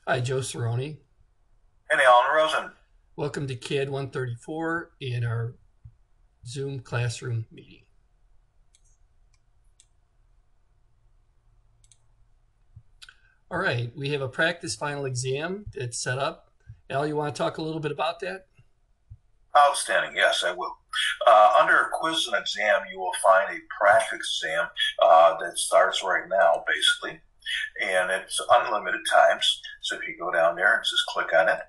Hi, Joe Cerrone. And Alan Rosen. Welcome to CAD 134 in our Zoom classroom meeting. All right, we have a practice final exam that's set up. Al, you want to talk a little bit about that? Outstanding. Yes, I will. Under quiz and exam, you will find a practice exam that starts right now, basically, and it's unlimited times. So if you go down there and just click on it,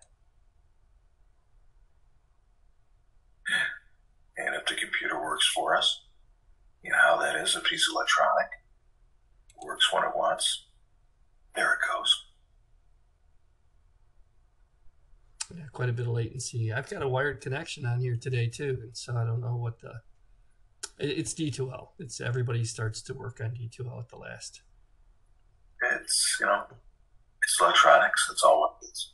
and if the computer works for us, you know how that is. A piece of electronic works when it wants. There it goes. Yeah, quite a bit of latency. I've got a wired connection on here today too, and so I don't know what the. It's D2L. It's everybody starts to work on D2L at the last. It's electronics. That's all it is.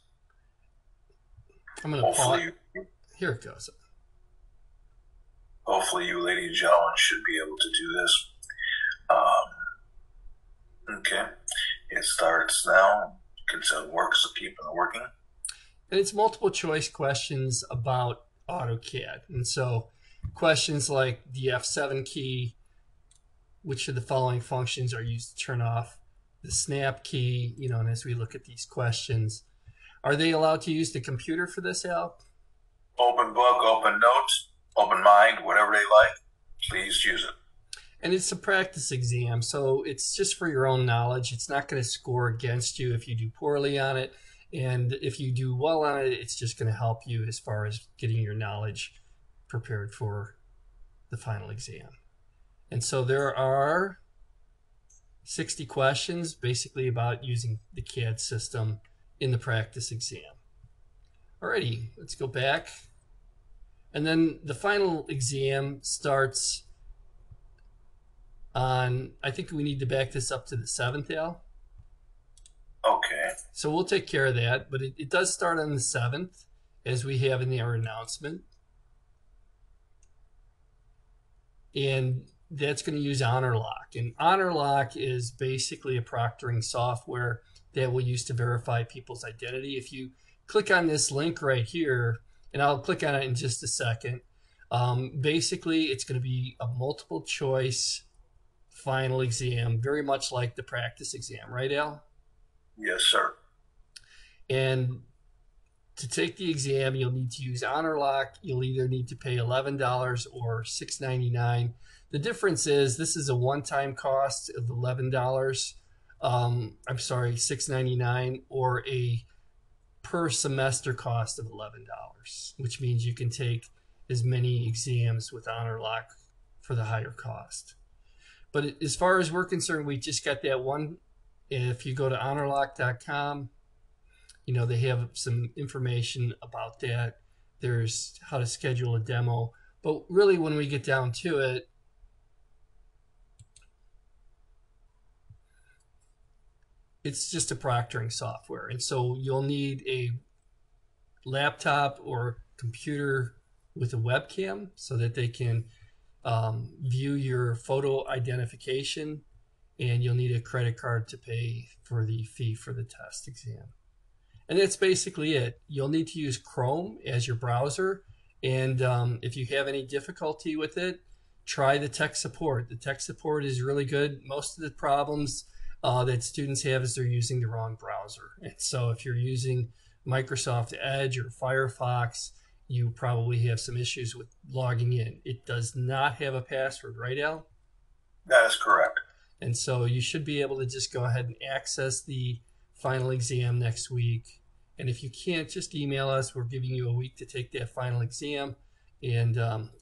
I'm gonna pause. Hopefully, Here it goes. hopefully, you, ladies and gentlemen, should be able to do this. Okay, it starts now. Consent works to keep it working. And it's multiple choice questions about AutoCAD. And so questions like the F7 key, which of the following functions are used to turn off the snap key, and as we look at these questions, are they allowed to use the computer for this, Al? Open book, open notes, open mind, whatever they like. Please use it. And it's a practice exam, so it's just for your own knowledge. It's not going to score against you if you do poorly on it. And if you do well on it, it's just going to help you as far as getting your knowledge prepared for the final exam. And so there are 60 questions basically about using the CAD system in the practice exam. Alrighty, let's go back. And then the final exam starts on, I think we need to back this up to the 7th, Al. Okay. So we'll take care of that, but it does start on the 7th, as we have in our announcement. And that's going to use HonorLock. And HonorLock is basically a proctoring software that we'll use to verify people's identity. If you click on this link right here, and I'll click on it in just a second, basically it's going to be a multiple choice final exam, very much like the practice exam, right, Al? Yes, sir. And to take the exam, you'll need to use HonorLock. You'll either need to pay $11 or $6.99. The difference is this is a one-time cost of $11. I'm sorry, $6.99, or a per semester cost of $11, which means you can take as many exams with HonorLock for the higher cost. But as far as we're concerned, we just got that one. If you go to honorlock.com, they have some information about that. There's how to schedule a demo. But really, when we get down to it, it's just a proctoring software. And so you'll need a laptop or computer with a webcam so that they can view your photo identification, and you'll need a credit card to pay for the fee for the test exam. And that's basically it. You'll need to use Chrome as your browser. And if you have any difficulty with it, try the tech support. The tech support is really good. Most of the problems that students have is they're using the wrong browser. And so if you're using Microsoft Edge or Firefox, you probably have some issues with logging in. It does not have a password, right, Al? That is correct. And so you should be able to just go ahead and access the final exam next week. And if you can't, just email us. We're giving you a week to take that final exam, and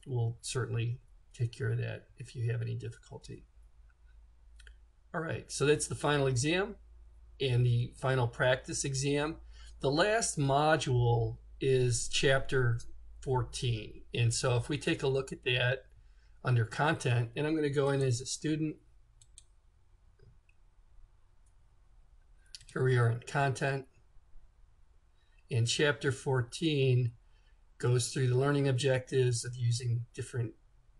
we'll certainly take care of that if you have any difficulty. All right, so that's the final exam and the final practice exam. The last module is chapter 14. And so if we take a look at that under content, and I'm going to go in as a student. Here we are in content. And chapter 14 goes through the learning objectives of using different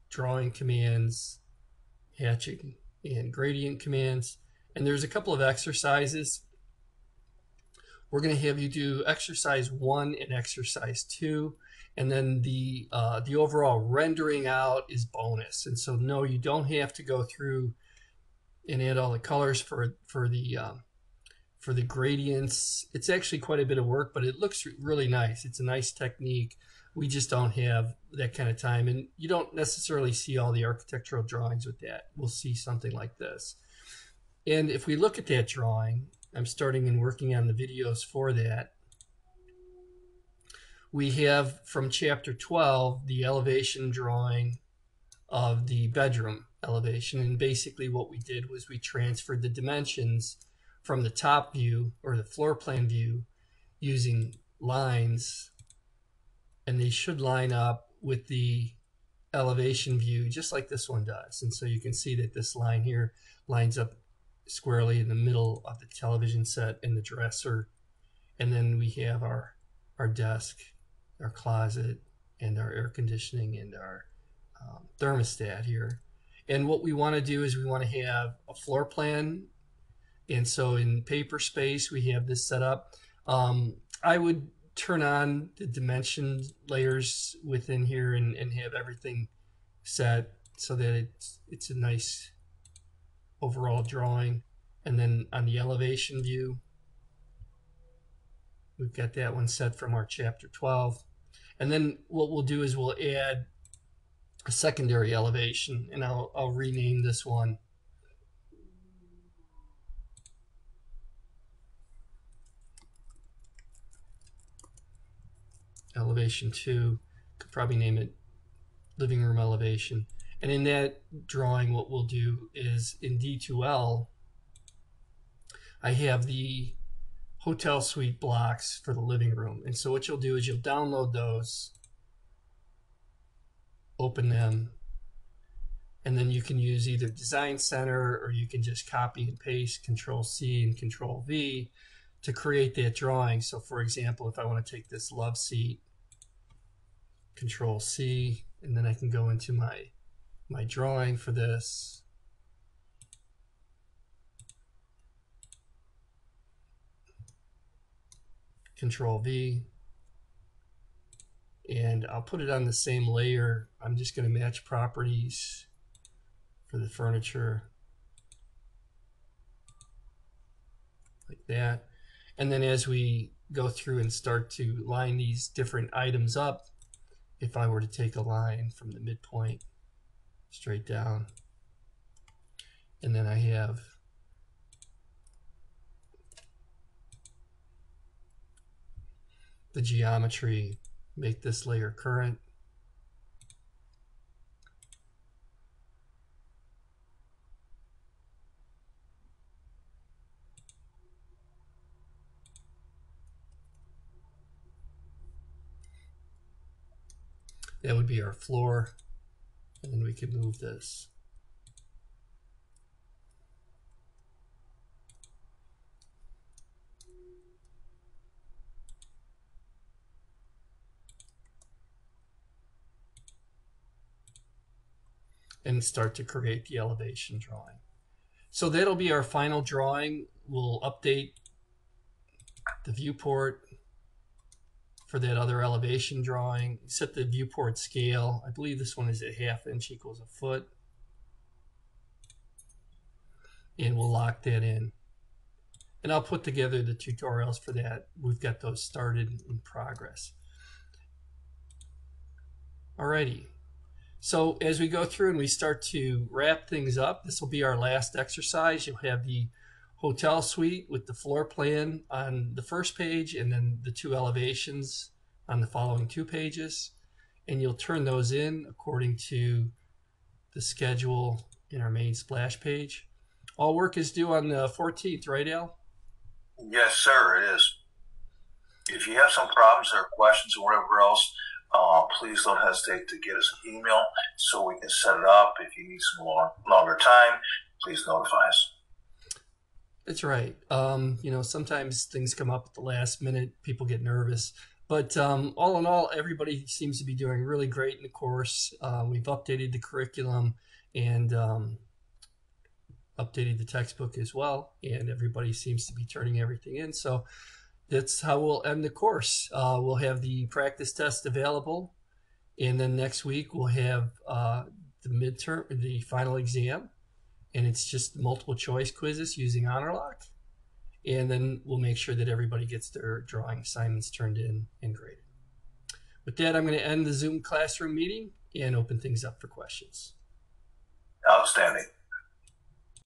drawing commands, hatching, and gradient commands. And there's a couple of exercises. we're going to have you do exercise 1 and exercise 2, and then the overall rendering out is bonus. And so no, you don't have to go through and add all the colors for the gradients. It's actually quite a bit of work, but it looks really nice. It's a nice technique. We just don't have that kind of time, and you don't necessarily see all the architectural drawings with that. We'll see something like this. And if we look at that drawing, I'm starting and working on the videos for that. We have from chapter 12 the elevation drawing of the bedroom elevation, and basically what we did was we transferred the dimensions from the top view or the floor plan view using lines, and they should line up with the elevation view just like this one does. And so you can see that this line here lines up squarely in the middle of the television set and the dresser, and then we have our desk, our closet, and our air conditioning and our thermostat here. And what we want to do is we want to have a floor plan. And so in paper space, we have this set up. I would turn on the dimension layers within here and have everything set so that it's a nice overall drawing. And then on the elevation view, we've got that one set from our chapter 12. And then what we'll do is we'll add a secondary elevation, and I'll rename this one elevation 2. Could probably name it living room elevation. And in that drawing, what we'll do is in D2L, I have the hotel suite blocks for the living room. And so what you'll do is you'll download those, open them, and then you can use either Design Center or you can just copy and paste Control-C and Control-V to create that drawing. So for example, if I want to take this love seat, Control-C, and then I can go into my drawing for this. Control-V. And I'll put it on the same layer. I'm just going to match properties for the furniture like that. And then as we go through and start to line these different items up, if I were to take a line from the midpoint straight down, and then I have the geometry, make this layer current. That would be our floor, and then we can move this. And start to create the elevation drawing. So that'll be our final drawing. We'll update the viewport for that other elevation drawing, set the viewport scale. I believe this one is a 1/2 inch equals a foot. And we'll lock that in. And I'll put together the tutorials for that. We've got those started in progress. Alrighty. So as we go through and we start to wrap things up, this will be our last exercise. You'll have the hotel suite with the floor plan on the first page and then the 2 elevations on the following 2 pages. And you'll turn those in according to the schedule in our main splash page. All work is due on the 14th, right, Al? Yes, sir, it is. If you have some problems or questions or whatever else, please don't hesitate to get us an email so we can set it up. If you need some longer time, please notify us. That's right. You know, sometimes things come up at the last minute. People get nervous. But all in all, everybody seems to be doing really great in the course. We've updated the curriculum and updated the textbook as well. And everybody seems to be turning everything in. So that's how we'll end the course. We'll have the practice test available, and then next week we'll have the final exam, and it's just multiple choice quizzes using HonorLock. And then we'll make sure that everybody gets their drawing assignments turned in and graded. With that, I'm going to end the Zoom classroom meeting and open things up for questions. Outstanding.